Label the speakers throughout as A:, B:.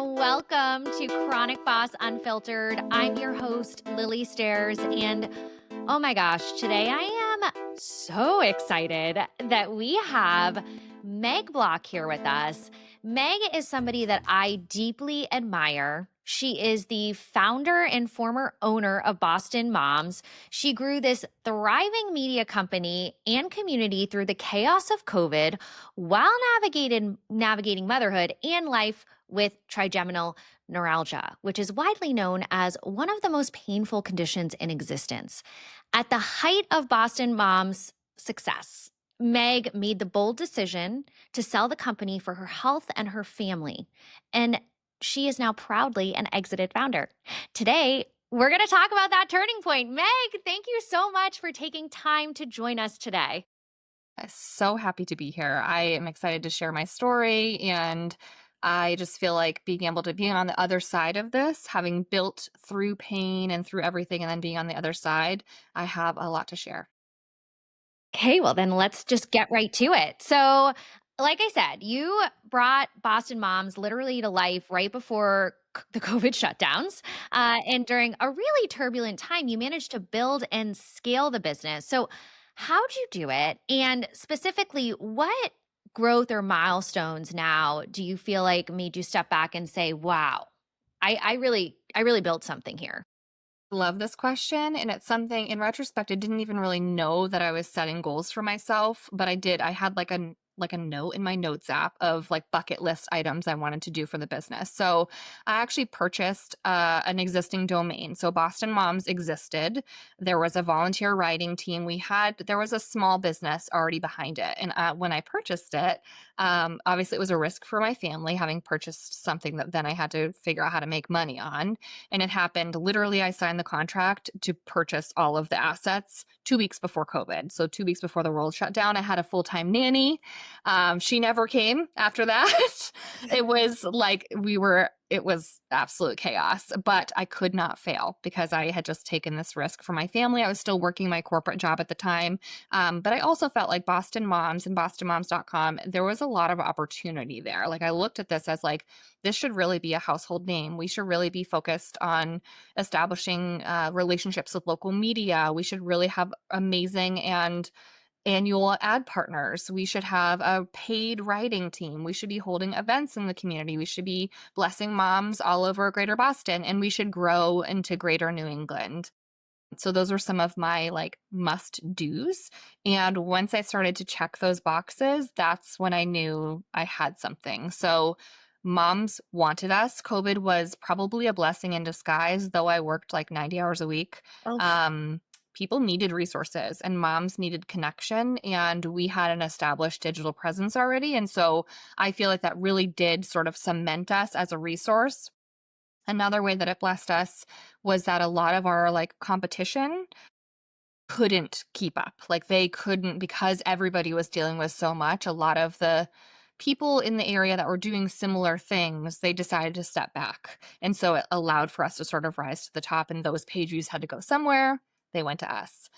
A: welcome to Chronic Boss Unfiltered. I'm your host, Lilly Stairs, and oh my gosh, today I am so excited that we have Meg Block here with us. Meg is somebody that I deeply admire. She is the founder and former owner of Boston Moms. She grew this thriving media company and community through the chaos of COVID while navigating motherhood and life with trigeminal neuralgia, which is widely known as one of the most painful conditions in existence. At the height of Boston Mom's success, Meg made the bold decision to sell the company for her health and her family. And she is now proudly an exited founder. Today, we're going to talk about that turning point. Meg, thank you so much for taking time to join us today.
B: I'm so happy to be here. I am excited to share my story, and I just feel like being able to be on the other side of this, having built through pain and through everything, and then being on the other side, I have a lot to share.
A: Okay, well then let's just get right to it. So, like I said, you brought Boston Moms literally to life right before the COVID shutdowns. And during a really turbulent time, you managed to build and scale the business. So, how'd you do it? And specifically, what growth or milestones now do you feel like made you step back and say, wow, I really built something here?
B: Love this question, and it's something in retrospect I didn't even really know that I was setting goals for myself, but I did. I had like a note in my notes app of like bucket list items I wanted to do for the business. So I actually purchased an existing domain. So Boston Moms existed. There was a volunteer writing team. There was a small business already behind it. And when I purchased it, obviously it was a risk for my family having purchased something that then I had to figure out how to make money on. And it happened literally, I signed the contract to purchase all of the assets 2 weeks before COVID. So 2 weeks before the world shut down, I had a full-time nanny. She never came after that. It was absolute chaos, but I could not fail because I had just taken this risk for my family. I was still working my corporate job at the time. But I also felt like Boston Moms and bostonmoms.com, there was a lot of opportunity there. Like I looked at this as like, this should really be a household name. We should really be focused on establishing relationships with local media. We should really have amazing and annual ad partners. We should have a paid writing team. We should be holding events in the community. We should be blessing moms all over Greater Boston, and we should grow into Greater New England. So those are some of my like must do's. And once I started to check those boxes, that's when I knew I had something. So moms wanted us. COVID was probably a blessing in disguise, though I worked like 90 hours a week.
A: Oh,
B: People needed resources and moms needed connection, and we had an established digital presence already. And so I feel like that really did sort of cement us as a resource. Another way that it blessed us was that a lot of our like competition couldn't keep up. Like they couldn't, because everybody was dealing with so much. A lot of the people in the area that were doing similar things, they decided to step back. And so it allowed for us to sort of rise to the top, and those page views had to go somewhere. They went to us.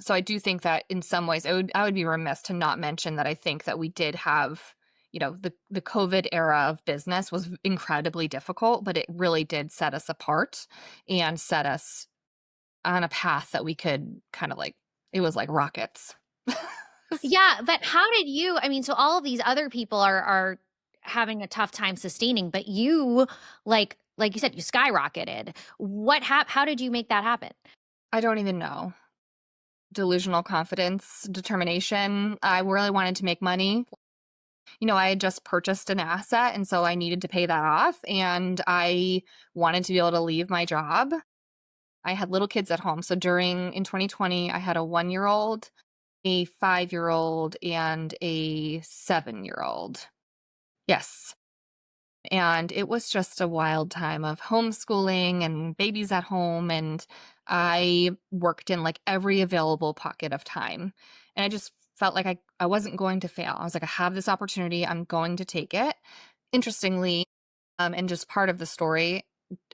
B: So I do think that in some ways I would be remiss to not mention that I think that we did have, the COVID era of business was incredibly difficult, but it really did set us apart and set us on a path that we could kind of like, it was like rockets.
A: yeah, but how did you, I mean, so all of these other people are having a tough time sustaining, but you like you said, you skyrocketed. How did you make that happen?
B: I don't even know. Delusional confidence, determination. I really wanted to make money. I had just purchased an asset, and so I needed to pay that off, and I wanted to be able to leave my job. I had little kids at home. So in 2020, I had a 1-year-old, a 5-year-old, and a 7-year-old. Yes. And it was just a wild time of homeschooling and babies at home. And I worked in like every available pocket of time. And I just felt like I wasn't going to fail. I was like, I have this opportunity. I'm going to take it. Interestingly, and just part of the story,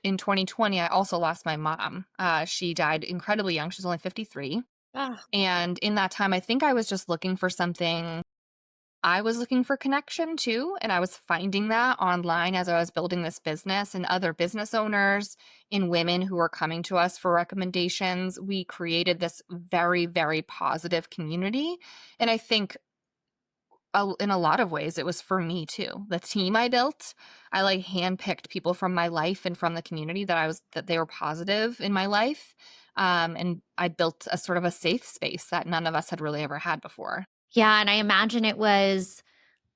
B: in 2020, I also lost my mom. She died incredibly young. She was only 53.
A: Ah,
B: And in that time, I think I was just looking for something I was looking for connection too, and I was finding that online as I was building this business and other business owners and women who were coming to us for recommendations. We created this very, very positive community. And I think in a lot of ways, it was for me too. The team I built, I like handpicked people from my life and from the community that they were positive in my life. And I built a sort of a safe space that none of us had really ever had before.
A: Yeah, and I imagine it was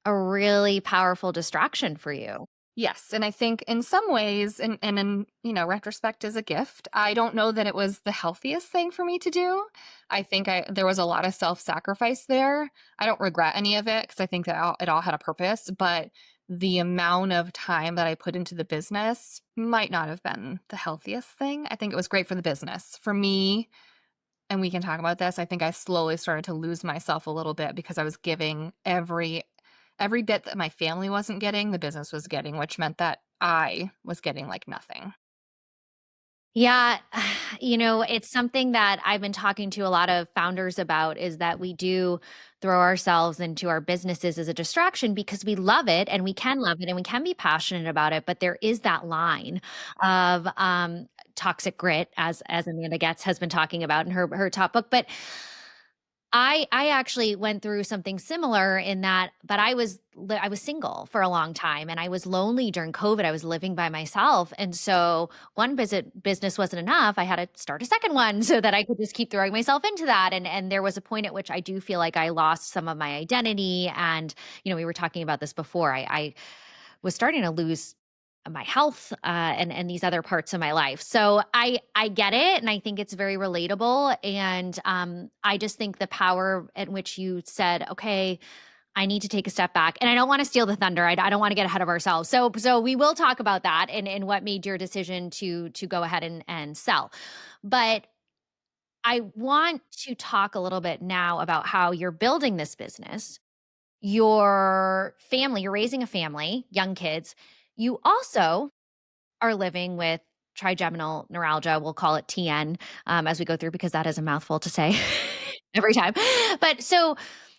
A: a really powerful distraction for you.
B: Yes, and I think in some ways, and in retrospect is a gift. I don't know that it was the healthiest thing for me to do. I think there was a lot of self-sacrifice there. I don't regret any of it because I think that it all had a purpose, but the amount of time that I put into the business might not have been the healthiest thing. I think it was great for the business. For me, and we can talk about this, I think I slowly started to lose myself a little bit because I was giving every bit that my family wasn't getting, the business was getting, which meant that I was getting like nothing.
A: Yeah, it's something that I've been talking to a lot of founders about is that we do throw ourselves into our businesses as a distraction because we love it and we can love it and we can be passionate about it, but there is that line of toxic grit as Amanda Getz has been talking about in her top book. But I actually went through something similar in that, but I was single for a long time and I was lonely during COVID. I was living by myself. And so one business wasn't enough. I had to start a second one so that I could just keep throwing myself into that. And there was a point at which I do feel like I lost some of my identity. And, we were talking about this before. I was starting to lose my health and these other parts of my life. So I get it, and I think it's very relatable. And I just think the power at which you said, okay, I need to take a step back, and I don't want to steal the thunder. I don't want to get ahead of ourselves. So we will talk about that and what made your decision to go ahead and sell. But I want to talk a little bit now about how you're building this business, your family, you're raising a family, young kids. You also are living with trigeminal neuralgia. We'll call it TN as we go through because that is a mouthful to say every time. But so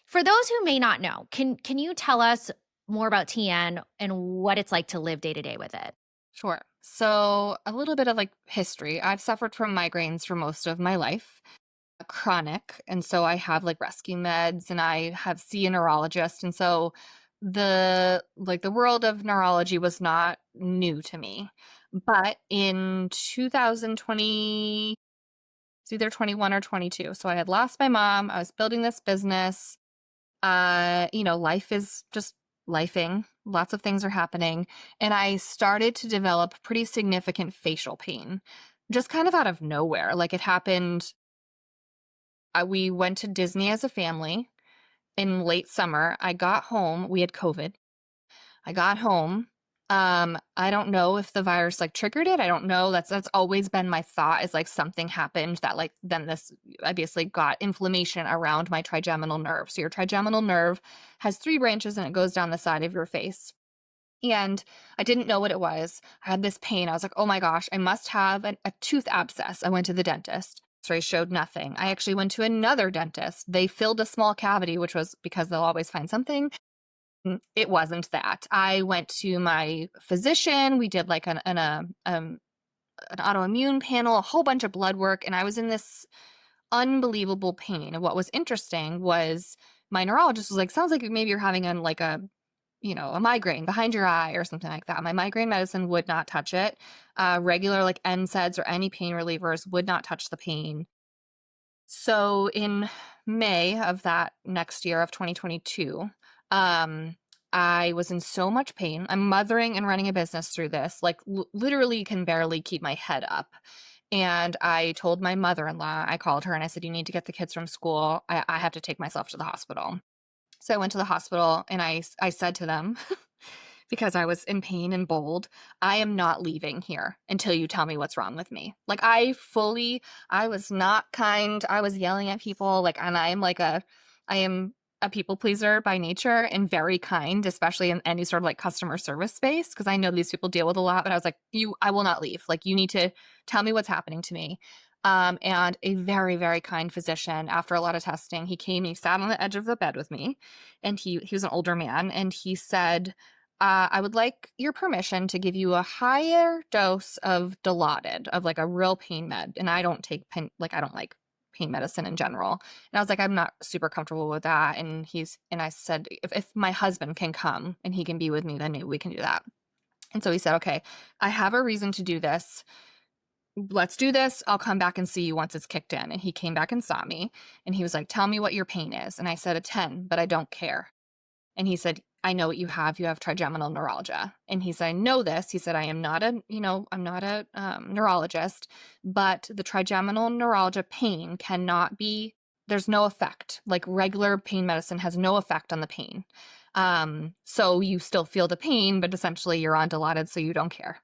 A: for those who may not know, can you tell us more about TN and what it's like to live day to day with it?
B: Sure. So a little bit of like history. I've suffered from migraines for most of my life, chronic. And so I have like rescue meds and I have see a neurologist. And so the world of neurology was not new to me. But in 2020, it's either 21 or 22. So I had lost my mom. I was building this business. Life is just lifing. Lots of things are happening. And I started to develop pretty significant facial pain, just kind of out of nowhere. Like it happened. We went to Disney as a family in late summer. I got home. We had COVID. I got home. I don't know if the virus like triggered it. I don't know. That's always been my thought is like something happened that like then I basically got inflammation around my trigeminal nerve. So your trigeminal nerve has 3 branches and it goes down the side of your face. And I didn't know what it was. I had this pain. I was like, oh my gosh, I must have a tooth abscess. I went to the dentist. X-ray showed nothing. I actually went to another dentist. They filled a small cavity, which was because they'll always find something. It wasn't that. I went to my physician. We did like an autoimmune panel, a whole bunch of blood work, and I was in this unbelievable pain. And what was interesting was my neurologist was like, sounds like maybe you're having a migraine behind your eye or something like that. My migraine medicine would not touch it. Regular like NSAIDs or any pain relievers would not touch the pain. So in May of that next year of 2022, I was in so much pain. I'm mothering and running a business through this, like literally can barely keep my head up. And I told my mother-in-law, I called her and I said, you need to get the kids from school. I have to take myself to the hospital. So I went to the hospital and I said to them, because I was in pain and bold, I am not leaving here until you tell me what's wrong with me. Like I was not kind. I was yelling at people and I am a people pleaser by nature and very kind, especially in any sort of like customer service space. Cause I know these people deal with a lot, but I was like, I will not leave. Like you need to tell me what's happening to me. And a very, very kind physician, after a lot of testing, he came and he sat on the edge of the bed with me, and he was an older man, and he said, I would like your permission to give you a higher dose of Dilaudid, of like a real pain med. And I don't take pain, like I don't like pain medicine in general. And I was like, I'm not super comfortable with that. And I said, if my husband can come and he can be with me, then maybe we can do that. And so he said, okay, I have a reason to do this. Let's do this. I'll come back and see you once it's kicked in. And he came back and saw me, and he was like, tell me what your pain is. And I said a 10, but I don't care. And he said, I know what you have. You have trigeminal neuralgia. And he said, I know this. He said, I'm not a neurologist, but the trigeminal neuralgia pain cannot be, there's no effect. Like regular pain medicine has no effect on the pain. So you still feel the pain, but essentially you're on Dilaudid, so you don't care.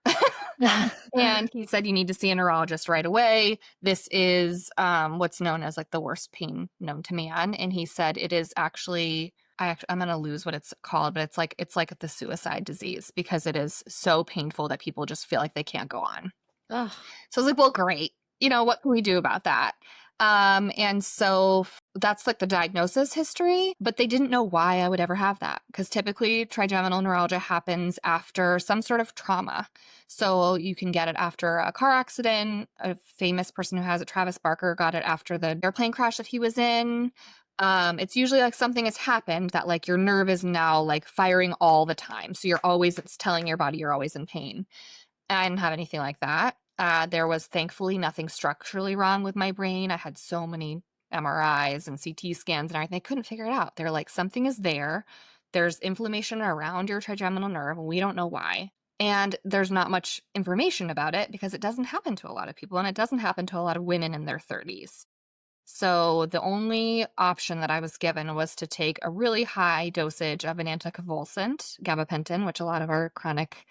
B: And he said, you need to see a neurologist right away. This is what's known as like the worst pain known to man. And he said, it is actually, I'm going to lose what it's called, but it's like the suicide disease, because it is so painful that people just feel like they can't go on.
A: Ugh.
B: So I was like, well, great. What can we do about that? And so that's like the diagnosis history, but they didn't know why I would ever have that, because typically trigeminal neuralgia happens after some sort of trauma. So you can get it after a car accident. A famous person who has it, Travis Barker, got it after the airplane crash that he was in. It's usually like something has happened that like your nerve is now like firing all the time. So it's telling your body you're always in pain. And I didn't have anything like that. There was thankfully nothing structurally wrong with my brain. I had so many MRIs and CT scans and everything. They couldn't figure it out. They're like, something is there. There's inflammation around your trigeminal nerve, and we don't know why. And there's not much information about it because it doesn't happen to a lot of people, and it doesn't happen to a lot of women in their 30s. So the only option that I was given was to take a really high dosage of an anticonvulsant, gabapentin, which a lot of our chronic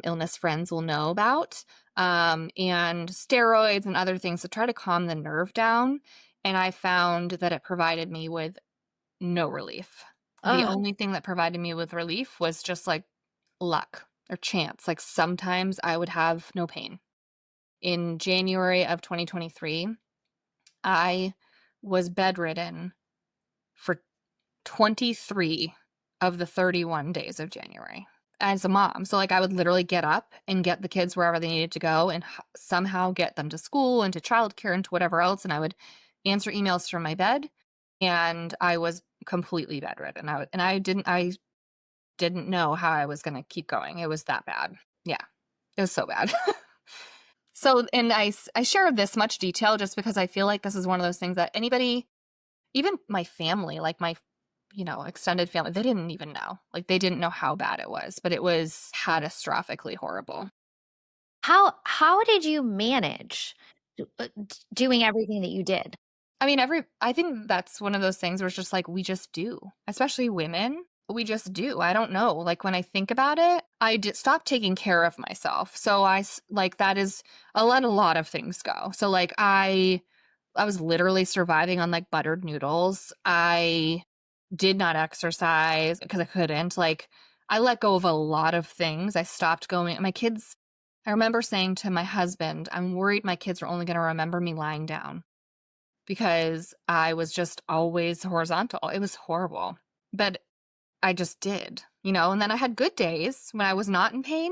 B: illness friends will know about, and steroids and other things to try to calm the nerve down. And I found that it provided me with no relief. The only thing that provided me with relief was just like luck or chance. Like sometimes I would have no pain. In January of 2023, I was bedridden for 23 of the 31 days of January as a mom. So like I would literally get up and get the kids wherever they needed to go and somehow get them to school and to childcare and to whatever else. And I would answer emails from my bed, and I was completely bedridden. I didn't know how I was going to keep going. It was that bad. Yeah, it was so bad. So, and I share this much detail just because I feel like this is one of those things that anybody, even my family, like my extended family, they didn't even know. Like they didn't know how bad it was, but it was catastrophically horrible.
A: How did you manage doing everything that you did?
B: I mean, I think that's one of those things where it's just like, we just do, especially women. We just do. I don't know. Like when I think about it, I did stop taking care of myself. So that is, I let a lot of things go. So like I was literally surviving on like buttered noodles. I did not exercise because I couldn't. Like I let go of a lot of things. I stopped going. My kids, I remember saying to my husband, I'm worried my kids are only going to remember me lying down, because I was just always horizontal. It was horrible. But I just did, and then I had good days when I was not in pain,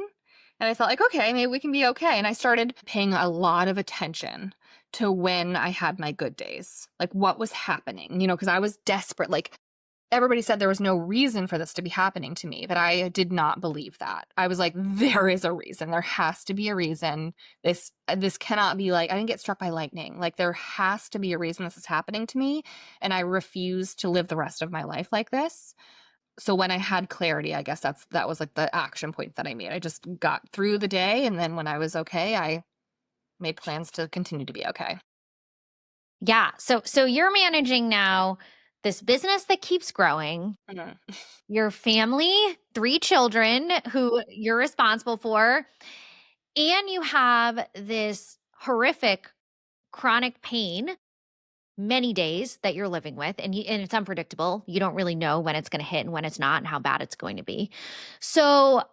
B: and I felt like, okay, maybe we can be okay. And I started paying a lot of attention to when I had my good days, like what was happening, because I was desperate. Like everybody said there was no reason for this to be happening to me, but I did not believe that. I was like, there is a reason. There has to be a reason. This cannot be like, I didn't get struck by lightning. Like there has to be a reason this is happening to me, and I refuse to live the rest of my life like this. So when I had clarity, I guess that was like the action point that I made. I just got through the day, and then when I was okay, I made plans to continue to be okay.
A: Yeah. So you're managing now this business that keeps growing,
B: Mhm.
A: your family, 3 children who you're responsible for, and you have this horrific chronic pain many days that you're living with, and it's unpredictable. You don't really know when it's going to hit and when it's not and how bad it's going to be. So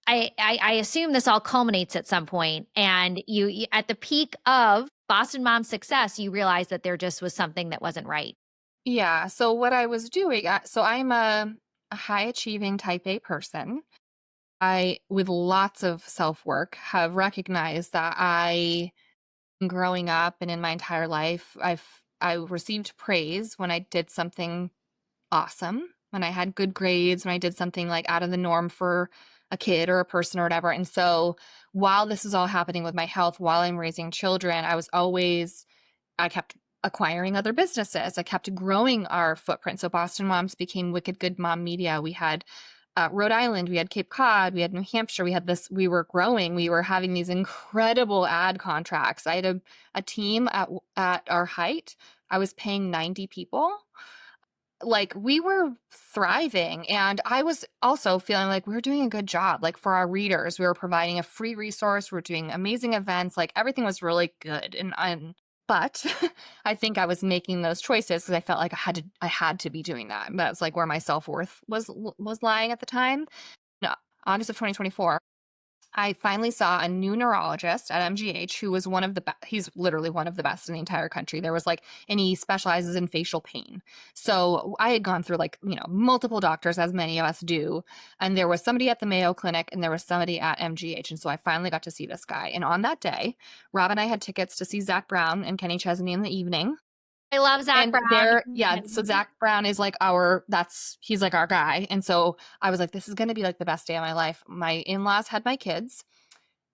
A: I assume this all culminates at some point, and you at the peak of Boston Mom's success, you realize that there just was something that wasn't right.
B: Yeah. So what I was doing, so I'm a high achieving type A person. I, with lots of self work, have recognized that growing up and in my entire life, I received praise when I did something awesome, when I had good grades, when I did something like out of the norm for a kid or a person or whatever. And so while this is all happening with my health, while I'm raising children, I kept acquiring other businesses. I kept growing our footprint. So Boston Moms became Wicked Good Mom Media. We had Rhode Island, we had Cape Cod, we had New Hampshire, we were growing, we were having these incredible ad contracts. I had a team at our height. I was paying 90 people. Like, we were thriving, and I was also feeling like we were doing a good job. Like, for our readers, we were providing a free resource, we are doing amazing events, like everything was really good. But I think I was making those choices because I felt like I had to be doing that. That's like where my self-worth was lying at the time. No, August of 2024. I finally saw a new neurologist at MGH who was one of the best. He's literally one of the best in the entire country. And he specializes in facial pain. So I had gone through multiple doctors, as many of us do. And there was somebody at the Mayo Clinic and there was somebody at MGH. And so I finally got to see this guy. And on that day, Rob and I had tickets to see Zach Brown and Kenny Chesney in the evening.
A: I love Zach
B: And
A: Brown.
B: so Zach Brown is like he's like our guy. And so I was like, this is going to be like the best day of my life. My in-laws had my kids.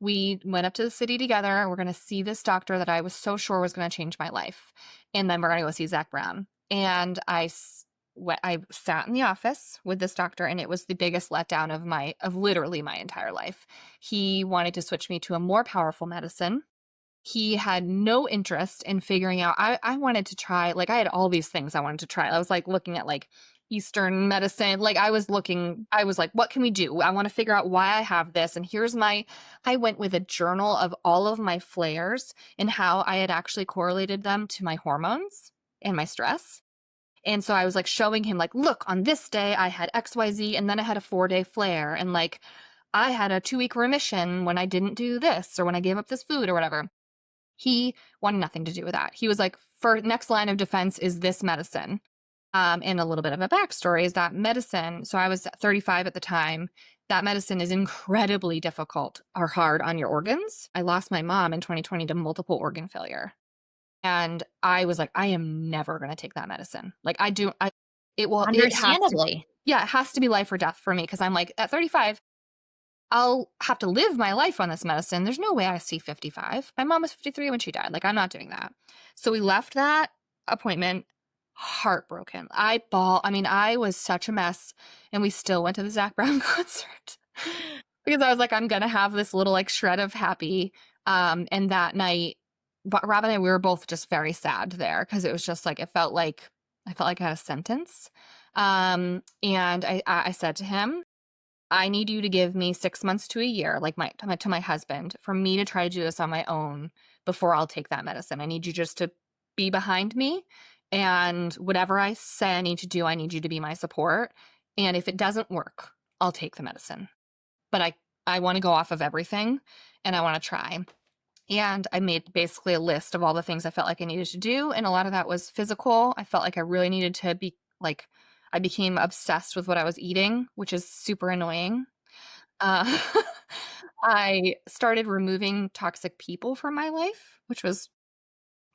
B: We went up to the city together. We're going to see this doctor that I was so sure was going to change my life. And then we're going to go see Zach Brown. And I sat in the office with this doctor, and it was the biggest letdown of literally my entire life. He wanted to switch me to a more powerful medicine. He had no interest in figuring out. I wanted to try, I had all these things I wanted to try. I was like looking at Eastern medicine. I was like, what can we do? I want to figure out why I have this. And I went with a journal of all of my flares and how I had actually correlated them to my hormones and my stress. And so I was showing him look, on this day I had XYZ, and then I had a 4-day flare. And I had a 2-week remission when I didn't do this, or when I gave up this food or whatever. He wanted nothing to do with that. He was like, for next line of defense is this medicine. And a little bit of a backstory is that medicine. So I was 35 at the time. That medicine is incredibly difficult or hard on your organs. I lost my mom in 2020 to multiple organ failure. And I was like, I am never going to take that medicine.
A: Understandably.
B: It has to be life or death for me. Cause I'm like, at 35, I'll have to live my life on this medicine. There's no way I see 55. My mom was 53 when she died. I'm not doing that. So we left that appointment heartbroken. I was such a mess, and we still went to the Zach Brown concert because I was like, I'm going to have this little shred of happy. And that night, but Rob and I, we were both just very sad there because it was just I felt like I had a sentence. And I said to him, I need you to give me 6 months to a year, to my husband, for me to try to do this on my own before I'll take that medicine. I need you just to be behind me, and whatever I say I need to do, I need you to be my support. And if it doesn't work, I'll take the medicine. But I want to go off of everything, and I want to try. And I made basically a list of all the things I felt like I needed to do. And a lot of that was physical. I felt like I really needed to be I became obsessed with what I was eating, which is super annoying. I started removing toxic people from my life, which was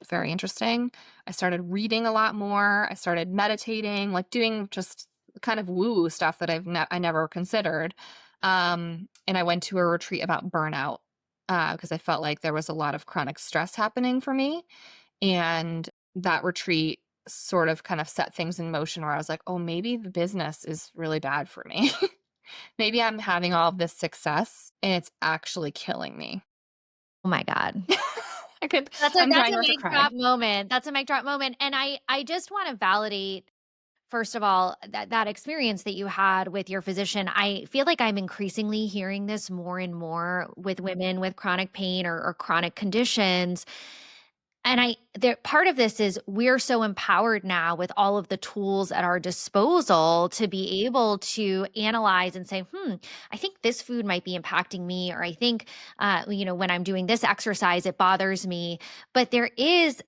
B: very interesting. I started reading a lot more. I started meditating, doing just kind of woo-woo stuff that I never considered. And I went to a retreat about burnout because I felt like there was a lot of chronic stress happening for me. And that retreat sort of kind of set things in motion where I was like, oh, maybe the business is really bad for me. Maybe I'm having all of this success and it's actually killing me.
A: Oh my God.
B: That's
A: a mic drop moment. That's a mic drop moment. And I just want to validate, first of all, that experience that you had with your physician. I feel like I'm increasingly hearing this more and more with women with chronic pain or chronic conditions. part of this is we're so empowered now with all of the tools at our disposal to be able to analyze and say, I think this food might be impacting me, or I think, when I'm doing this exercise, it bothers me. But there is,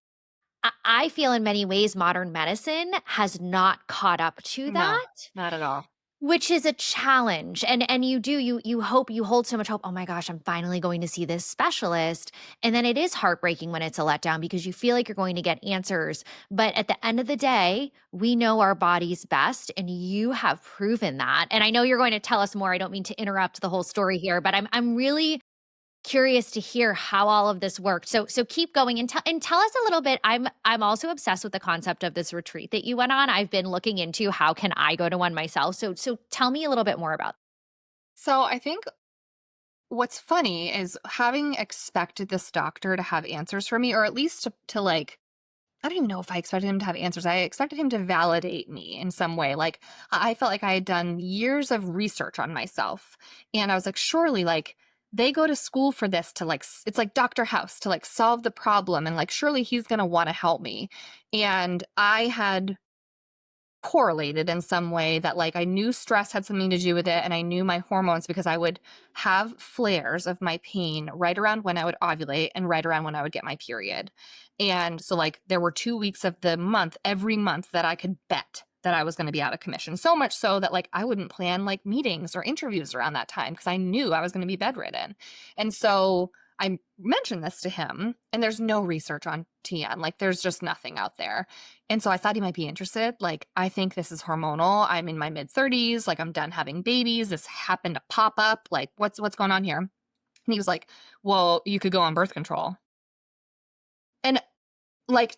A: I feel in many ways, modern medicine has not caught up to
B: No,
A: that.
B: not at all.
A: Which is a challenge. And you hope, you hold so much hope, "Oh my gosh, I'm finally going to see this specialist." And then it is heartbreaking when it's a letdown because you feel like you're going to get answers. But at the end of the day, we know our bodies best, and you have proven that. And I know you're going to tell us more. I don't mean to interrupt the whole story here, but I'm really curious to hear how all of this worked. So keep going and tell us a little bit. I'm also obsessed with the concept of this retreat that you went on. I've been looking into how can I go to one myself. So tell me a little bit more about.
B: So I think what's funny is having expected this doctor to have answers for me, or at least to like, I don't even know if I expected him to have answers. I expected him to validate me in some way. Like, I felt like I had done years of research on myself. And I was like, surely, like, they go to school for this to like, it's like Dr. House to like solve the problem. And like, surely he's going to want to help me. And I had correlated in some way that like I knew stress had something to do with it, and I knew my hormones because I would have flares of my pain right around when I would ovulate and right around when I would get my period. And so like there were 2 weeks of the month every month that I could bet that I was going to be out of commission, so much so that like I wouldn't plan like meetings or interviews around that time because I knew I was going to be bedridden. And so I mentioned this to him, and there's no research on TN. Like there's just nothing out there. And so I thought he might be interested. Like, I think this is hormonal. I'm in my mid 30s. Like, I'm done having babies. This happened to pop up. Like, what's going on here? And he was like, well, you could go on birth control. And like,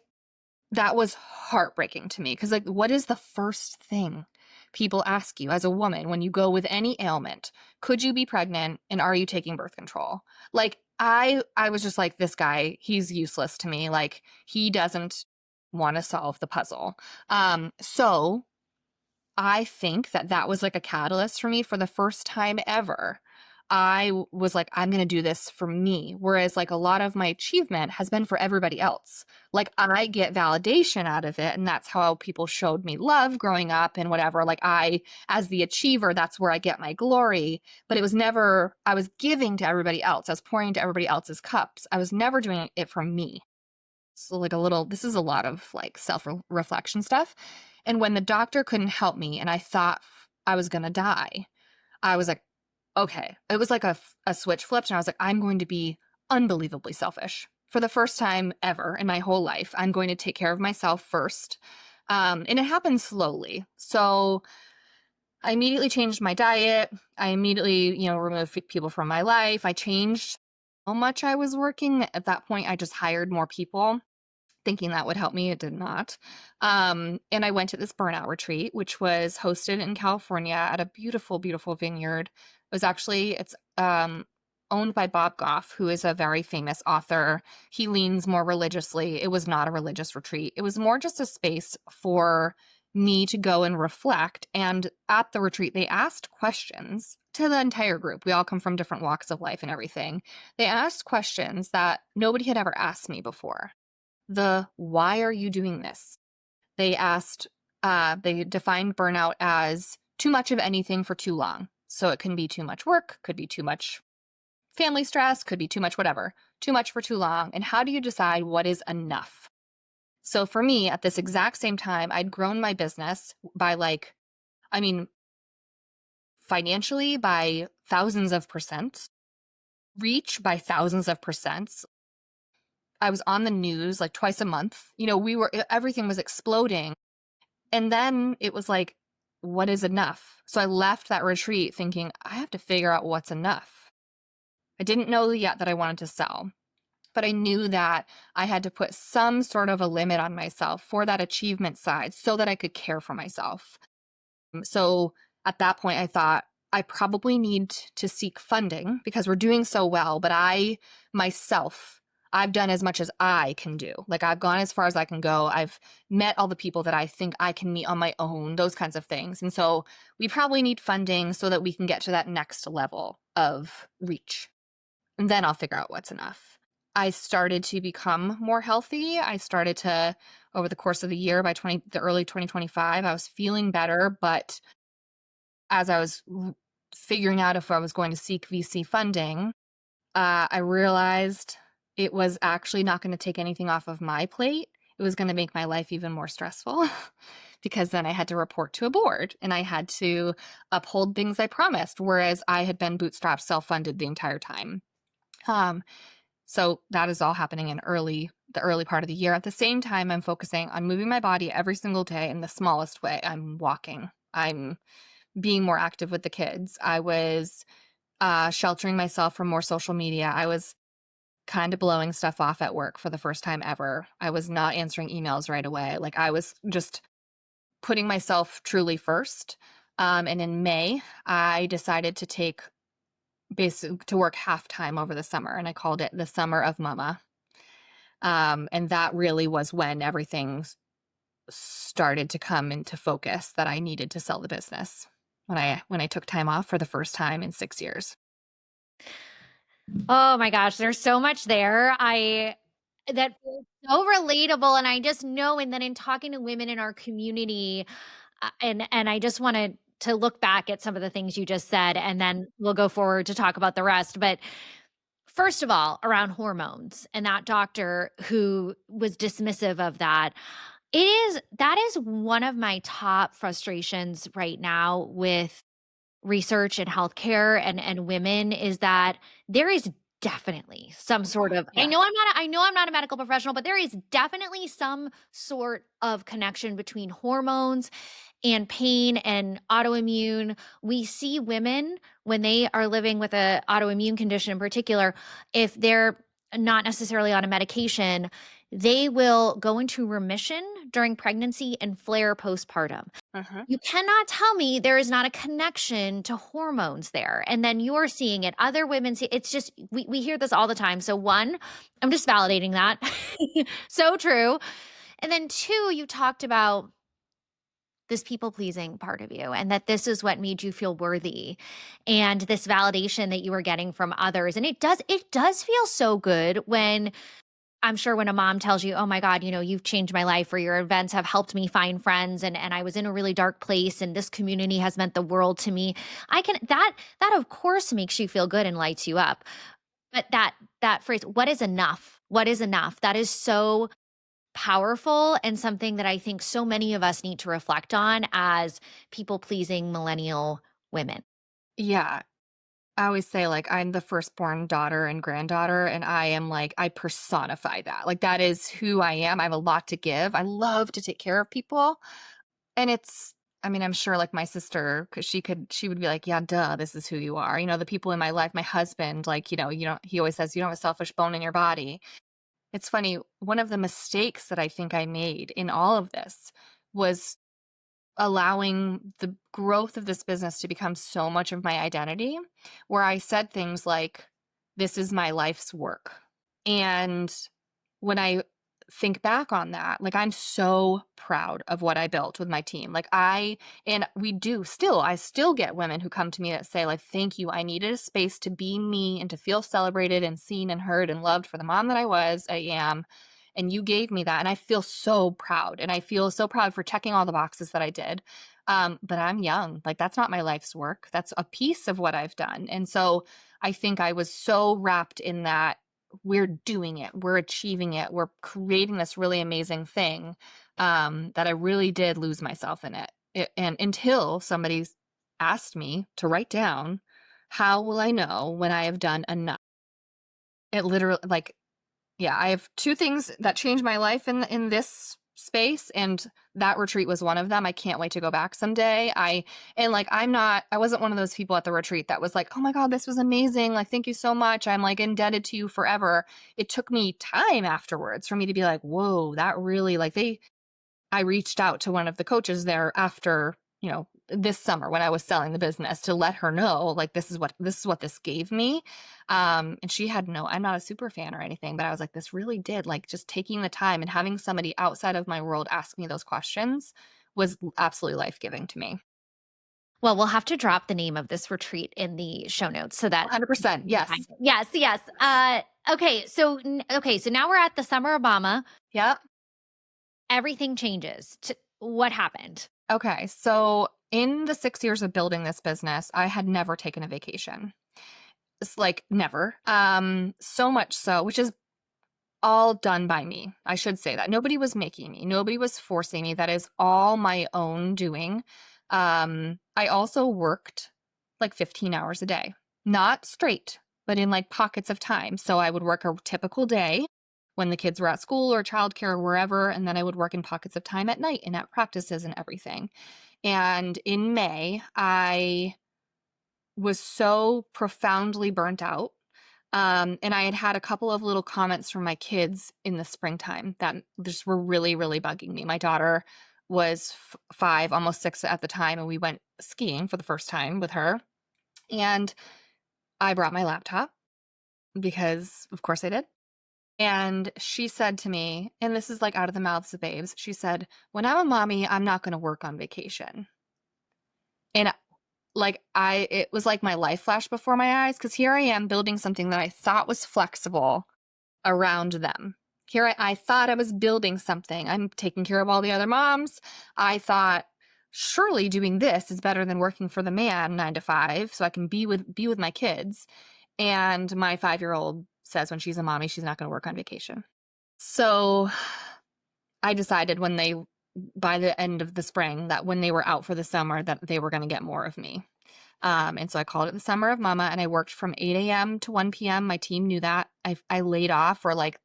B: that was heartbreaking to me because like, what is the first thing people ask you as a woman when you go with any ailment? Could you be pregnant, and are you taking birth control? Like, I was just like, this guy, he's useless to me. Like, he doesn't want to solve the puzzle. So I think that was like a catalyst for me. For the first time ever, was like, I'm going to do this for me. Whereas like a lot of my achievement has been for everybody else. Like, I get validation out of it. And that's how people showed me love growing up and whatever. Like, as the achiever, that's where I get my glory. But it was never, I was giving to everybody else. I was pouring into everybody else's cups. I was never doing it for me. So like this is a lot of like self-reflection stuff. And when the doctor couldn't help me and I thought I was going to die, I was like, okay. It was like a switch flipped, and I was like, I'm going to be unbelievably selfish for the first time ever in my whole life. I'm going to take care of myself first. And it happened slowly. So I immediately changed my diet. I immediately, removed people from my life. I changed how much I was working. At that point, I just hired more people, thinking that would help me. It did not. And I went to this burnout retreat, which was hosted in California at a beautiful, beautiful vineyard. It's owned by Bob Goff, who is a very famous author. He leans more religiously. It was not a religious retreat. It was more just a space for me to go and reflect. And at the retreat, they asked questions to the entire group. We all come from different walks of life and everything. They asked questions that nobody had ever asked me before. Why are you doing this? They defined burnout as too much of anything for too long. So it can be too much work, could be too much family stress, could be too much whatever, too much for too long. And how do you decide what is enough? So for me, at this exact same time, I'd grown my business by financially by thousands of percent, reach by thousands of percent. I was on the news like twice a month. Everything was exploding. And then it was like, what is enough? So I left that retreat thinking, I have to figure out what's enough. I didn't know yet that I wanted to sell, but I knew that I had to put some sort of a limit on myself for that achievement side so that I could care for myself. So at that point, I thought I probably need to seek funding because we're doing so well, but I've done as much as I can do. Like, I've gone as far as I can go. I've met all the people that I think I can meet on my own, those kinds of things. And so we probably need funding so that we can get to that next level of reach. And then I'll figure out what's enough. I started to become more healthy. I started to, over the course of the year, by the early 2025, I was feeling better. But as I was figuring out if I was going to seek VC funding, I realized it was actually not going to take anything off of my plate. It was going to make my life even more stressful because then I had to report to a board and I had to uphold things I promised, whereas I had been bootstrapped, self-funded the entire time. Um, so that is all happening in the early part of the year. At the same time, I'm focusing on moving my body every single day in the smallest way. I'm walking. I'm being more active with the kids. I was sheltering myself from more social media. I was kind of blowing stuff off at work for the first time ever. I was not answering emails right away. Like I was just putting myself truly first. And in May, I decided to take to work half time over the summer, and I called it the summer of mama. And that really was when everything started to come into focus that I needed to sell the business when I took time off for the first time in 6 years.
A: Oh my gosh, there's so much there. That feels so relatable, and I just know, and then in talking to women in our community, and I just wanted to look back at some of the things you just said, and then we'll go forward to talk about the rest. But first of all, around hormones and that doctor who was dismissive of that, that is one of my top frustrations right now with research in healthcare and women, is that there is definitely some sort of,
B: Yeah.
A: I know I'm not a medical professional, but there is definitely some sort of connection between hormones and pain and autoimmune. We see women when they are living with a autoimmune condition in particular, if they're not necessarily on a medication, they will go into remission during pregnancy and flare postpartum.
B: Mhm.
A: You cannot tell me there is not a connection to hormones there. And then you're seeing it. Other women see it's just, we hear this all the time. So, one, I'm just validating that. So true. And then two, you talked about this people pleasing part of you, and that this is what made you feel worthy, and this validation that you were getting from others. And it does feel so good when, I'm sure, when a mom tells you, "Oh my God, you've changed my life, or your events have helped me find friends, and I was in a really dark place, and this community has meant the world to me." I can that of course makes you feel good and lights you up. But that phrase, "What is enough? What is enough?" That is so powerful, and something that I think so many of us need to reflect on as people-pleasing millennial women.
B: Yeah. I always say, like, I'm the firstborn daughter and granddaughter, and I am like, I personify that. Like, that is who I am. I have a lot to give. I love to take care of people. And I mean, I'm sure like my sister, because she would be like, yeah, duh, this is who you are. The people in my life, my husband, like, he always says, you don't have a selfish bone in your body. It's funny. One of the mistakes that I think I made in all of this was allowing the growth of this business to become so much of my identity, where I said things like, this is my life's work. And when I think back on that, like, I'm so proud of what I built with my team. And I still get women who come to me that say, like, thank you. I needed a space to be me and to feel celebrated and seen and heard and loved for the mom that I am. And you gave me that. And I feel so proud. And I feel so proud for checking all the boxes that I did. But I'm young. Like, that's not my life's work. That's a piece of what I've done. And so I think I was so wrapped in that we're doing it, we're achieving it, we're creating this really amazing thing, that I really did lose myself in it. And until somebody asked me to write down, how will I know when I have done enough? It literally, like, yeah, I have two things that changed my life in this space, and that retreat was one of them. I can't wait to go back someday. I wasn't one of those people at the retreat that was like, "Oh my God, this was amazing. Like, thank you so much. I'm like indebted to you forever." It took me time afterwards for me to be like, "Whoa, that really I reached out to one of the coaches there after, this summer when I was selling the business, to let her know, like, this is what this gave me. And she had I'm not a super fan or anything, but I was like, this really did, like, just taking the time and having somebody outside of my world ask me those questions was absolutely life-giving to me.
A: Well, we'll have to drop the name of this retreat in the show notes so that
B: 100%.
A: you can find
B: Yes.
A: it. Yes, yes. Okay, so now we're at the summer of mama.
B: Yep.
A: Everything changes. What happened?
B: Okay. So in the 6 years of building this business, I had never taken a vacation. It's like never. So much so, which is all done by me. I should say that. Nobody was making me. Nobody was forcing me. That is all my own doing. I also worked like 15 hours a day. Not straight, but in like pockets of time. So I would work a typical day when the kids were at school or childcare or wherever, and then I would work in pockets of time at night and at practices and everything. And in May, I was so profoundly burnt out. And I had had a couple of little comments from my kids in the springtime that just were really, really bugging me. My daughter was 5, almost 6 at the time, and we went skiing for the first time with her. And I brought my laptop because, of course, I did. And she said to me, and this is like out of the mouths of babes, she said, "When I'm a mommy, I'm not going to work on vacation." And it was like my life flashed before my eyes, because here I am building something that I thought was flexible around them. Here I thought I was building something. I'm taking care of all the other moms. I thought surely doing this is better than working for the man 9 to 5 so I can be with my kids. And my 5-year-old says when she's a mommy, she's not going to work on vacation. So I decided by the end of the spring, that when they were out for the summer, that they were going to get more of me. And so I called it the Summer of Mama, and I worked from 8 a.m. to 1 p.m. My team knew that. I laid off, or like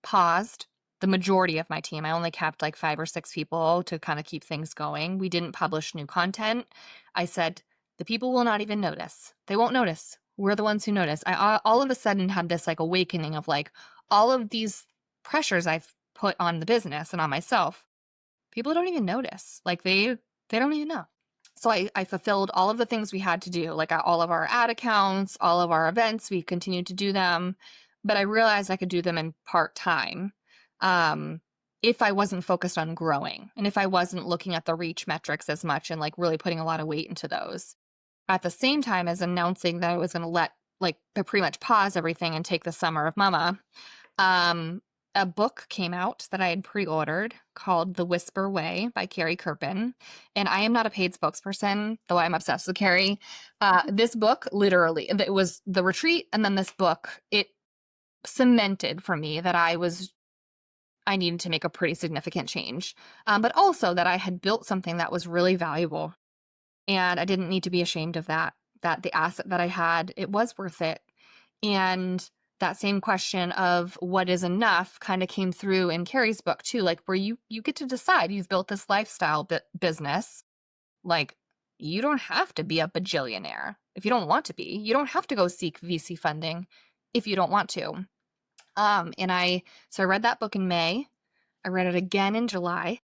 B: paused the majority of my team. I only kept like 5 or 6 people to kind of keep things going. We didn't publish new content. I said, the people will not even notice. They won't notice. We're the ones who notice. I all of a sudden had this like awakening of like all of these pressures I've put on the business and on myself. People don't even notice. Like they don't even know. So I fulfilled all of the things we had to do, like all of our ad accounts, all of our events. We continued to do them, but I realized I could do them in part-time if I wasn't focused on growing, and if I wasn't looking at the reach metrics as much and like really putting a lot of weight into those. At the same time as announcing that I was going to pretty much pause everything and take the Summer of Mama, a book came out that I had pre-ordered called The Whisper Way by Carrie Kirpin. And I am not a paid spokesperson, though I'm obsessed with Carrie. This book, literally, it was the retreat, and then this book, it cemented for me that I needed to make a pretty significant change. But also that I had built something that was really valuable. And I didn't need to be ashamed of that the asset that I had, it was worth it. And that same question of what is enough kind of came through in Carrie's book too, like where you get to decide. You've built this lifestyle business. Like, you don't have to be a bajillionaire if you don't want to be. You don't have to go seek VC funding if you don't want to. So I read that book in May. I read it again in July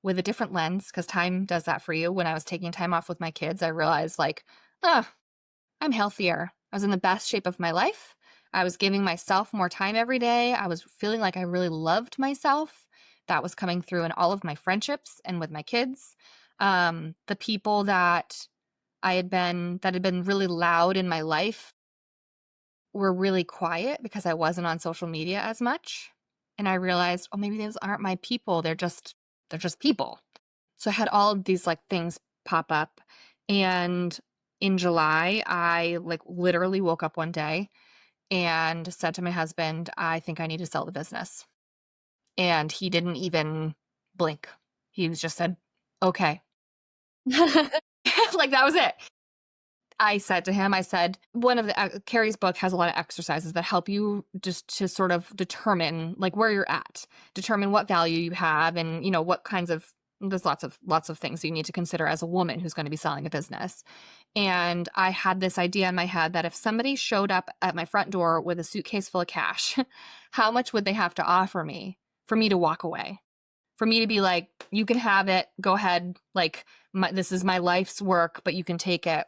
B: with a different lens, because time does that for you. When I was taking time off with my kids, I realized I'm healthier. I was in the best shape of my life. I was giving myself more time every day. I was feeling like I really loved myself. That was coming through in all of my friendships and with my kids. The people that had been really loud in my life were really quiet because I wasn't on social media as much. And I realized, oh, maybe those aren't my people. They're just people. So I had all of these like things pop up. And in July, I like literally woke up one day and said to my husband, I think I need to sell the business. And he didn't even blink. He just said, okay. Like, that was it. I said to him, one of Carrie's book has a lot of exercises that help you just to sort of determine like where you're at, determine what value you have, and what kinds of, there's lots of things you need to consider as a woman who's going to be selling a business. And I had this idea in my head that if somebody showed up at my front door with a suitcase full of cash, how much would they have to offer me for me to walk away? For me to be like, you can have it, go ahead, like this is my life's work, but you can take it.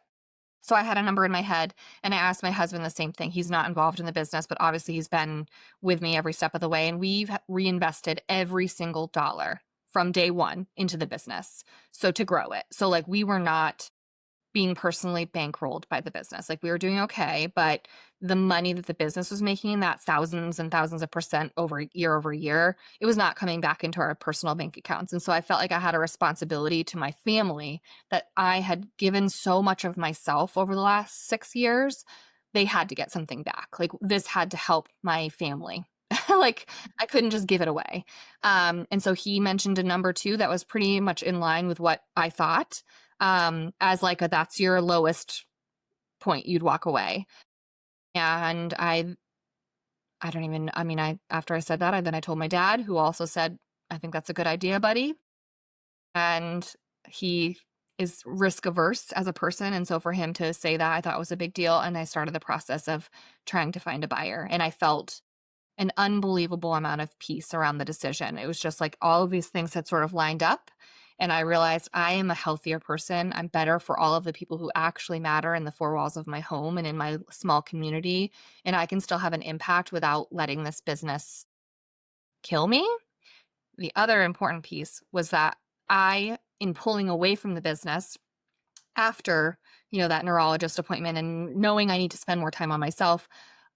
B: So I had a number in my head, and I asked my husband the same thing. He's not involved in the business, but obviously he's been with me every step of the way, and we've reinvested every single dollar from day one into the business. So to grow it. So like we were not being personally bankrolled by the business. Like we were doing okay, but the money that the business was making, that thousands and thousands of percent over year, it was not coming back into our personal bank accounts. And so I felt like I had a responsibility to my family that I had given so much of myself over the last 6 years. They had to get something back. Like this had to help my family. Like I couldn't just give it away. And so he mentioned a number two that was pretty much in line with what I thought, as like that's your lowest point you'd walk away. And I don't even, I mean, after I said that, I told my dad, who also said, I think that's a good idea, buddy. And he is risk averse as a person. And so for him to say that, I thought was a big deal. And I started the process of trying to find a buyer. And I felt an unbelievable amount of peace around the decision. It was just like all of these things had sort of lined up. And I realized I am a healthier person. I'm better for all of the people who actually matter in the four walls of my home and in my small community. And I can still have an impact without letting this business kill me. The other important piece was that in pulling away from the business after, that neurologist appointment and knowing I need to spend more time on myself,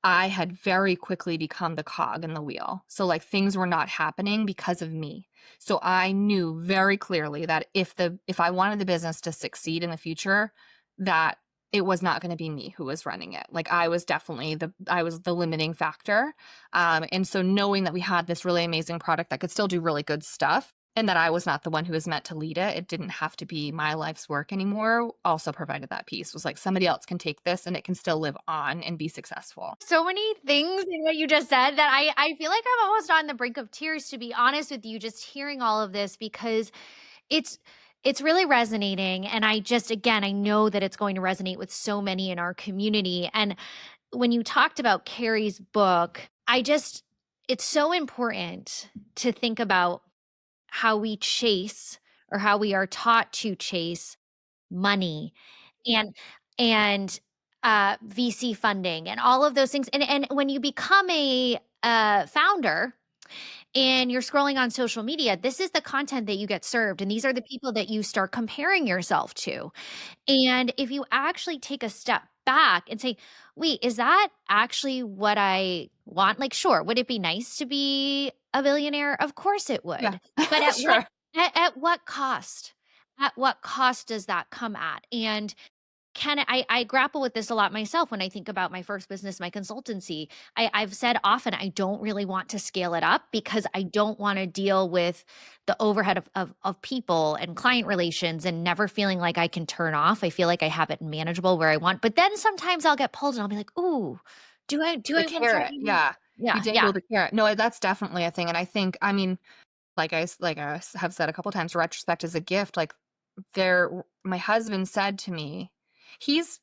B: I had very quickly become the cog in the wheel. So like things were not happening because of me. So I knew very clearly that if I wanted the business to succeed in the future, that it was not going to be me who was running it. Like I was definitely the limiting factor. And so knowing that we had this really amazing product that could still do really good stuff, and that I was not the one who was meant to lead it, it didn't have to be my life's work anymore, also provided that piece. Was like somebody else can take this and it can still live on and be successful.
A: So many things in what you just said that I feel like I'm almost on the brink of tears, to be honest with you, just hearing all of this, because it's really resonating. And again, I know that it's going to resonate with so many in our community. And when you talked about Carrie's book, it's so important to think about how we chase, or how we are taught to chase, money and VC funding and all of those things. And when you become a founder and you're scrolling on social media, this is the content that you get served, and these are the people that you start comparing yourself to. And if you actually take a step back and say, wait, is that actually what I want? Like, sure, would it be nice to be a billionaire? Of course it would.
B: Yeah.
A: But at
B: Sure.
A: at what cost? At what cost does that come at? And I grapple with this a lot myself when I think about my first business, my consultancy. I've said often, I don't really want to scale it up because I don't want to deal with the overhead of people and client relations and never feeling like I can turn off. I feel like I have it manageable where I want, but then sometimes I'll get pulled and I'll be like, ooh, do I
B: The
A: want to try?
B: carrot. Yeah.
A: Yeah.
B: You dangle the carrot. No, that's definitely a thing. And I think, I mean, like I have said a couple times, retrospect is a gift. Like my husband said to me, he's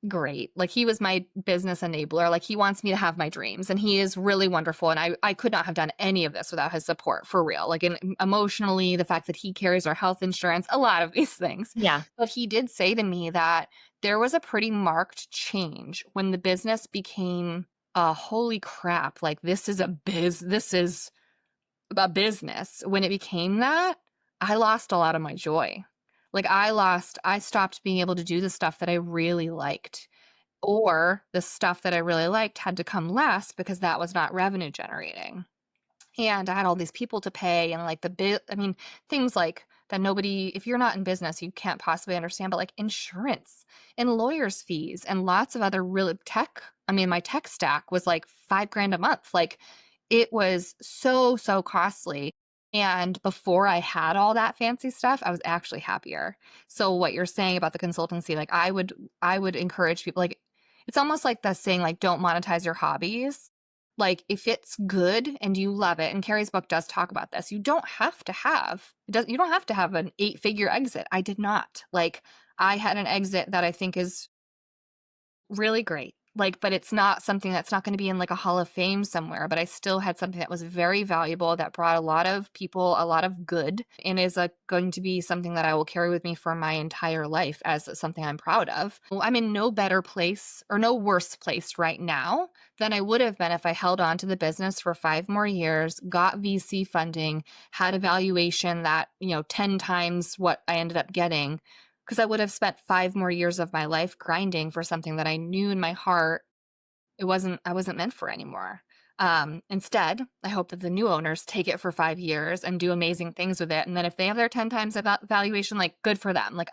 B: great. Like he was my business enabler. Like he wants me to have my dreams and he is really wonderful. And I could not have done any of this without his support, for real. Like emotionally, the fact that he carries our health insurance, a lot of these things.
A: Yeah.
B: But he did say to me that there was a pretty marked change when the business became holy crap, like this is a business. When it became that, I lost a lot of my joy. Like I stopped being able to do the stuff that I really liked, or the stuff that I really liked had to come less because that was not revenue generating. And I had all these people to pay and like things like that if you're not in business, you can't possibly understand, but like insurance and lawyers' fees and lots of other real tech. I mean, my tech stack was like $5,000 a month. Like it was so, so costly. And before I had all that fancy stuff, I was actually happier. So what you're saying about the consultancy, like I would encourage people, like it's almost like the saying, like, don't monetize your hobbies. Like if it's good and you love it, and Carrie's book does talk about this, you don't have to have an 8-figure exit. I did not. Like I had an exit that I think is really great. Like, but it's not something that's not going to be in like a hall of fame somewhere, but I still had something that was very valuable, that brought a lot of people a lot of good, and is going to be something that I will carry with me for my entire life as something I'm proud of. I'm in no better place or no worse place right now than I would have been if I held on to the business for 5 more years, got VC funding, had a valuation that, 10 times what I ended up getting, because I would have spent 5 more years of my life grinding for something that I knew in my heart I wasn't meant for anymore. Instead, I hope that the new owners take it for 5 years and do amazing things with it. And then if they have their 10 times valuation, like good for them. Like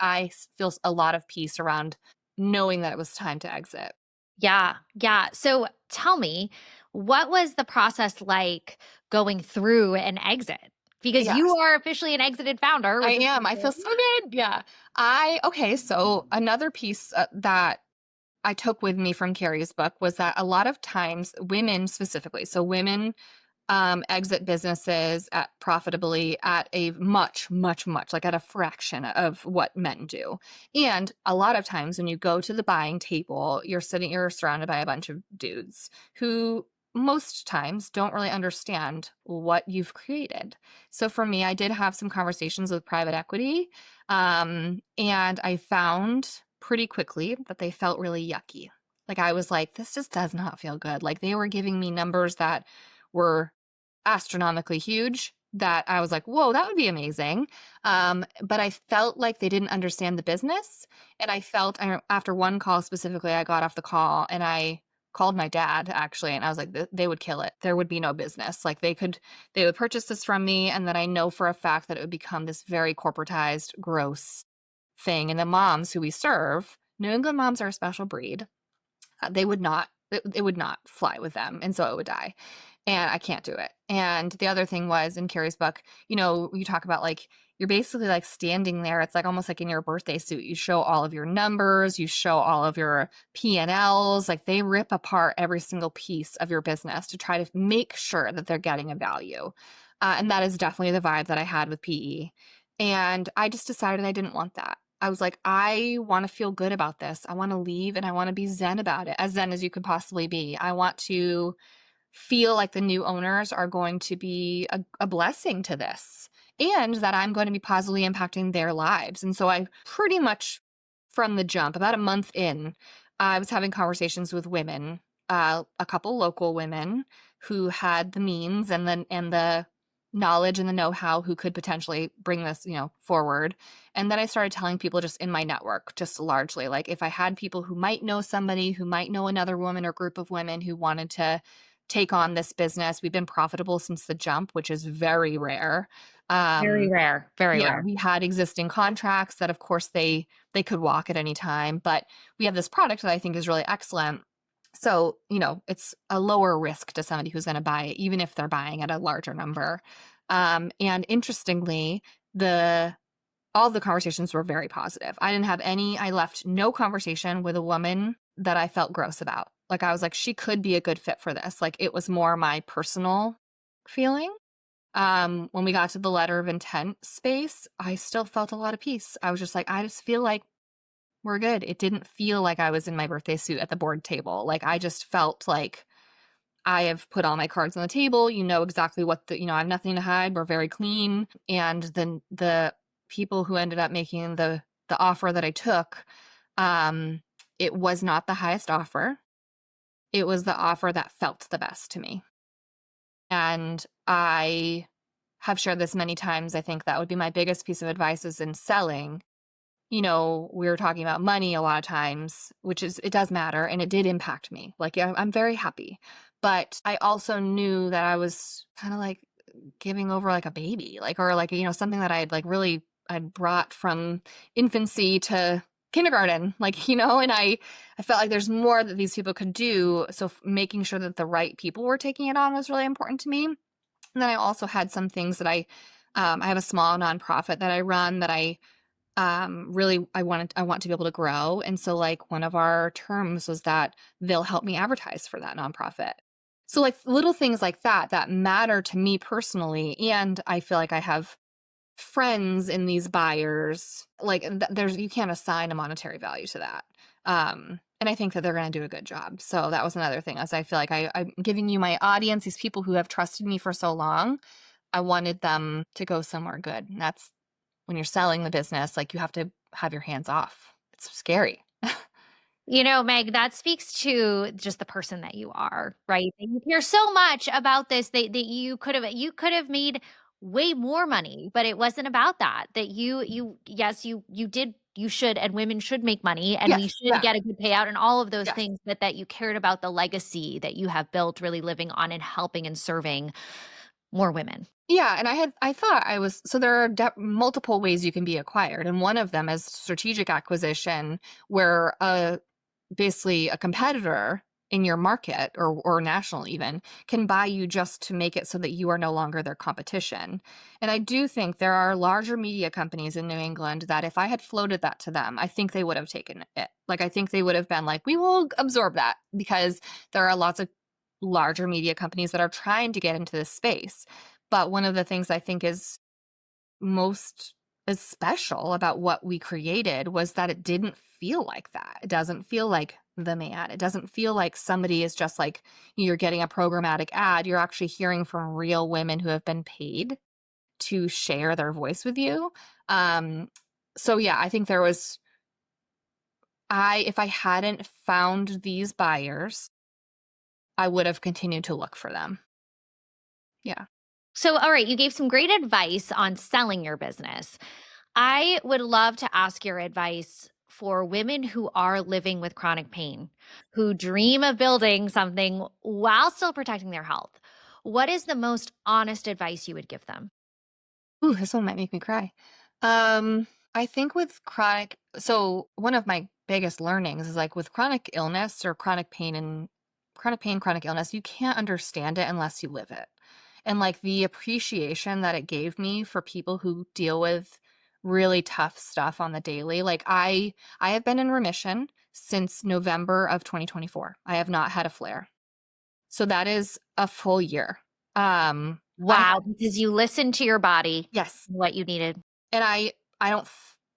B: feel a lot of peace around knowing that it was time to exit.
A: Yeah. Yeah. So tell me, what was the process like going through an exit? Because you
B: Yes,
A: are officially an exited founder,
B: I
A: which is
B: am.
A: pretty
B: I feel
A: cool.
B: so good. Yeah. Okay. So another piece that I took with me from Carrie's book was that a lot of times women specifically, so women exit businesses profitably at a much, like at a fraction of what men do. And a lot of times when you go to the buying table, you're surrounded by a bunch of dudes who most times don't really understand what you've created. So for me, I did have some conversations with private equity, and I found pretty quickly that they felt really yucky. Like I was like, this just does not feel good. Like they were giving me numbers that were astronomically huge that I was like, whoa, that would be amazing. But I felt like they didn't understand the business. And after one call specifically, I got off the call and I called my dad actually. And I was like, they would kill it. There would be no business. Like they would purchase this from me. And then I know for a fact that it would become this very corporatized, gross thing. And the moms who we serve, New England moms are a special breed. It would not fly with them. And so it would die. And I can't do it. And the other thing was in Carrie's book, you talk about like, you're basically like standing there. It's like almost like in your birthday suit. You show all of your numbers, you show all of your P&Ls. Like they rip apart every single piece of your business to try to make sure that they're getting a value. And that is definitely the vibe that I had with PE. And I just decided I didn't want that. I was like, I want to feel good about this. I want to leave and I want to be zen about it, as zen as you could possibly be. I want to feel like the new owners are going to be a blessing to this and that I'm going to be positively impacting their lives. And so I pretty much from the jump, about a month in, I was having conversations with women, a couple local women who had the means and the knowledge and the know-how who could potentially bring this, forward. And then I started telling people just in my network, just largely, like if I had people who might know somebody, who might know another woman or group of women who wanted to take on this business. We've been profitable since the jump, which is very rare.
A: Very rare. Very
B: Yeah,
A: rare.
B: we had existing contracts that of course they could walk at any time, but we have this product that I think is really excellent. So, it's a lower risk to somebody who's going to buy it, even if they're buying at a larger number. And interestingly, all of the conversations were very positive. I left no conversation with a woman that I felt gross about. Like I was like, she could be a good fit for this. Like it was more my personal feeling. When we got to the letter of intent space, I still felt a lot of peace. I was just like, I just feel like we're good. It didn't feel like I was in my birthday suit at the board table. Like I just felt like I have put all my cards on the table. You know exactly I have nothing to hide. We're very clean. And then the people who ended up making the offer that I took, it was not the highest offer. It was the offer that felt the best to me. And I have shared this many times. I think that would be my biggest piece of advice is in selling. We were talking about money a lot of times, it does matter. And it did impact me. Like, I'm very happy. But I also knew that I was kind of like giving over like a baby, like, or like, something that I'd brought from infancy to kindergarten, like, and I felt like there's more that these people could do. So making sure that the right people were taking it on was really important to me. And then I also had some things that I have a small nonprofit that I run that I want to be able to grow. And so like one of our terms was that they'll help me advertise for that nonprofit. So like little things like that matter to me personally. And I feel like I have friends in these buyers, like you can't assign a monetary value to that. And I think that they're going to do a good job. So that was another thing, as I feel like I'm giving you my audience, these people who have trusted me for so long. I wanted them to go somewhere good. And that's when you're selling the business, like you have to have your hands off. It's scary.
A: Meg, that speaks to just the person that you are, right? That you care so much about this that you could have made way more money, but it wasn't about that. That you did you should, and women should make money, and we
B: Yes.
A: should
B: Yeah.
A: get a good payout and all of those
B: Yes.
A: things, but that you cared about the legacy that you have built really living on and helping and serving more women.
B: Yeah, and I thought I was so there are multiple ways you can be acquired, and one of them is strategic acquisition, where basically a competitor in your market or national even can buy you just to make it so that you are no longer their competition. And I do think there are larger media companies in New England that if I had floated that to them, I think they would have taken it. Like I think they would have been like, we will absorb that because there are lots of larger media companies that are trying to get into this space. But one of the things I think most is special about what we created was that it didn't feel like that. It doesn't feel like the man. It doesn't feel like somebody is just like you're getting a programmatic ad. You're actually hearing from real women who have been paid to share their voice with you. Um, so yeah, I think if I hadn't found these buyers, I would have continued to look for them. Yeah.
A: So, all right, you gave some great advice on selling your business. I would love to ask your advice for women who are living with chronic pain, who dream of building something while still protecting their health. What is the most honest advice you would give them?
B: Ooh, this one might make me cry. I think with so one of my biggest learnings is like with chronic illness or chronic illness, you can't understand it unless you live it. And like the appreciation that it gave me for people who deal with really tough stuff on the daily. Like I have been in remission since November of 2024. I have not had a flare. So that is a full year. I
A: Wow, because you listened to your body,
B: Yes.
A: what you needed.
B: And I don't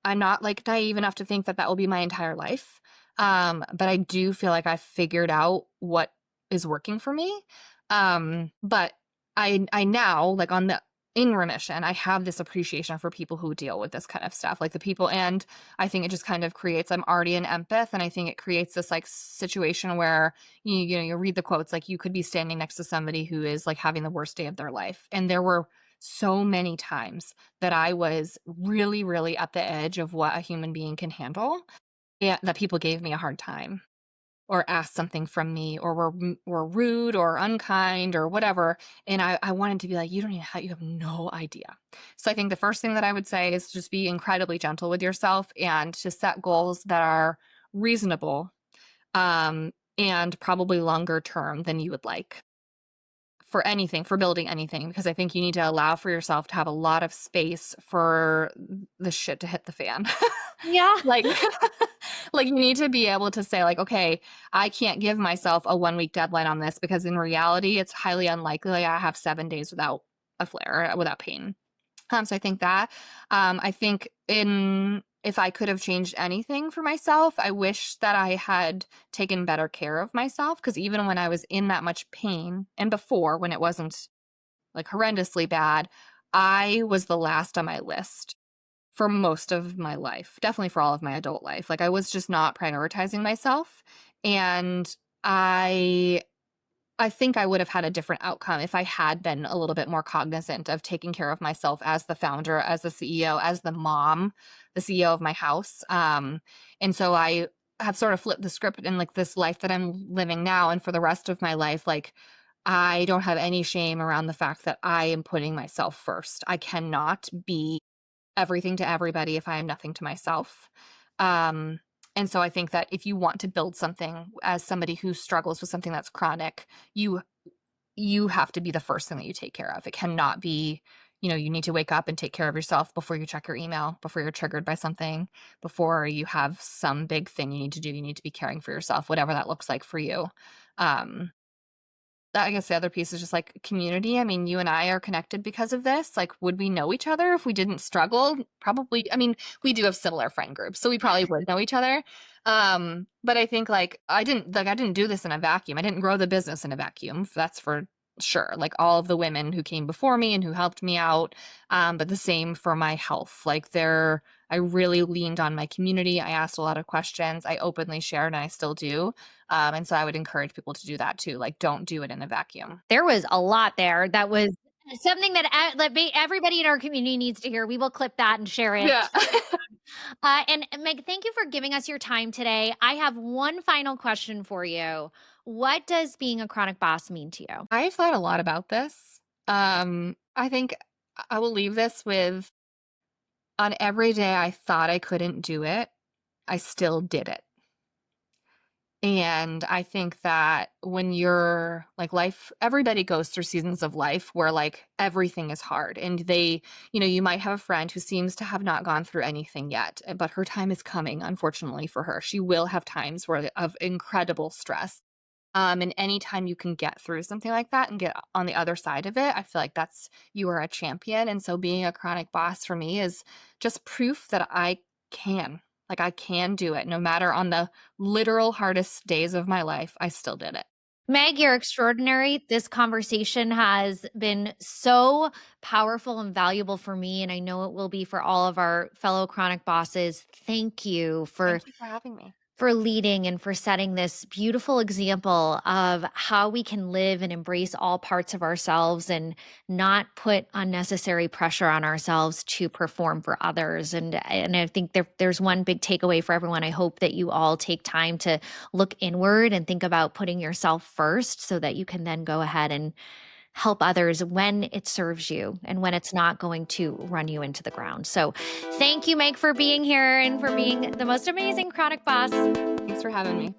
B: I'm not like naive enough to think that that will be my entire life. But I do feel like I've figured out what is working for me. But I now like on the in remission, I have this appreciation for people who deal with this kind of stuff, like the people. And I think it just kind of creates, I'm already an empath. And I think it creates this like situation where you read the quotes, like you could be standing next to somebody who is like having the worst day of their life. And there were so many times that I was really, really at the edge of what a human being can handle, and that people gave me a hard time or asked something from me or were rude or unkind or whatever. And I wanted to be like, you have no idea. So I think the first thing that I would say is just be incredibly gentle with yourself and to set goals that are reasonable, and probably longer term than you would like for anything, for building anything, because I think you need to allow for yourself to have a lot of space for the shit to hit the fan.
A: Yeah.
B: Like like you need to be able to say like, "Okay, I can't give myself a 1-week deadline on this because in reality, it's highly unlikely I have 7 days without a flare, without pain." So I think that, I think in if I could have changed anything for myself, I wish that I had taken better care of myself because even when I was in that much pain and before when it wasn't like horrendously bad, I was the last on my list for most of my life, definitely for all of my adult life. Like I was just not prioritizing myself. And I think I would have had a different outcome if I had been a little bit more cognizant of taking care of myself as the founder, as the CEO, as the mom, the CEO of my house. And so I have sort of flipped the script in like this life that I'm living now. And for the rest of my life, like I don't have any shame around the fact that I am putting myself first. I cannot be everything to everybody if I am nothing to myself. Um, and so I think that if you want to build something as somebody who struggles with something that's chronic, you you have to be the first thing that you take care of. It cannot be, you need to wake up and take care of yourself before you check your email, before you're triggered by something, before you have some big thing you need to do. You need to be caring for yourself, whatever that looks like for you. Um, I guess the other piece is just like community. I mean, you and I are connected because of this. Like, would we know each other if we didn't struggle? Probably. I mean, we do have similar friend groups, so we probably would know each other. But I think I didn't do this in a vacuum. I didn't grow the business in a vacuum. That's for sure. Like all of the women who came before me and who helped me out. But the same for my health. I really leaned on my community. I asked a lot of questions. I openly shared, and I still do. And so I would encourage people to do that too. Like, don't do it in a vacuum.
A: There was a lot there that was something that everybody in our community needs to hear. We will clip that and share it.
B: Yeah.
A: And Meg, thank you for giving us your time today. I have one final question for you. What does being a chronic boss mean to you?
B: I've thought a lot about this. I think I will leave this with on every day I thought I couldn't do it, I still did it. And I think that when you're like life, everybody goes through seasons of life where like everything is hard. And you might have a friend who seems to have not gone through anything yet, but her time is coming, unfortunately for her. She will have times of incredible stress. And anytime you can get through something like that and get on the other side of it, I feel like you are a champion. And so being a chronic boss for me is just proof that I can do it. No matter on the literal hardest days of my life, I still did it.
A: Meg, you're extraordinary. This conversation has been so powerful and valuable for me, and I know it will be for all of our fellow chronic bosses. Thank you
B: Thank you for having me.
A: for leading and for setting this beautiful example of how we can live and embrace all parts of ourselves and not put unnecessary pressure on ourselves to perform for others. And I think there's one big takeaway for everyone. I hope that you all take time to look inward and think about putting yourself first so that you can then go ahead and help others when it serves you and when it's not going to run you into the ground. So thank you, Meg, for being here and for being the most amazing chronic boss.
B: Thanks for having me.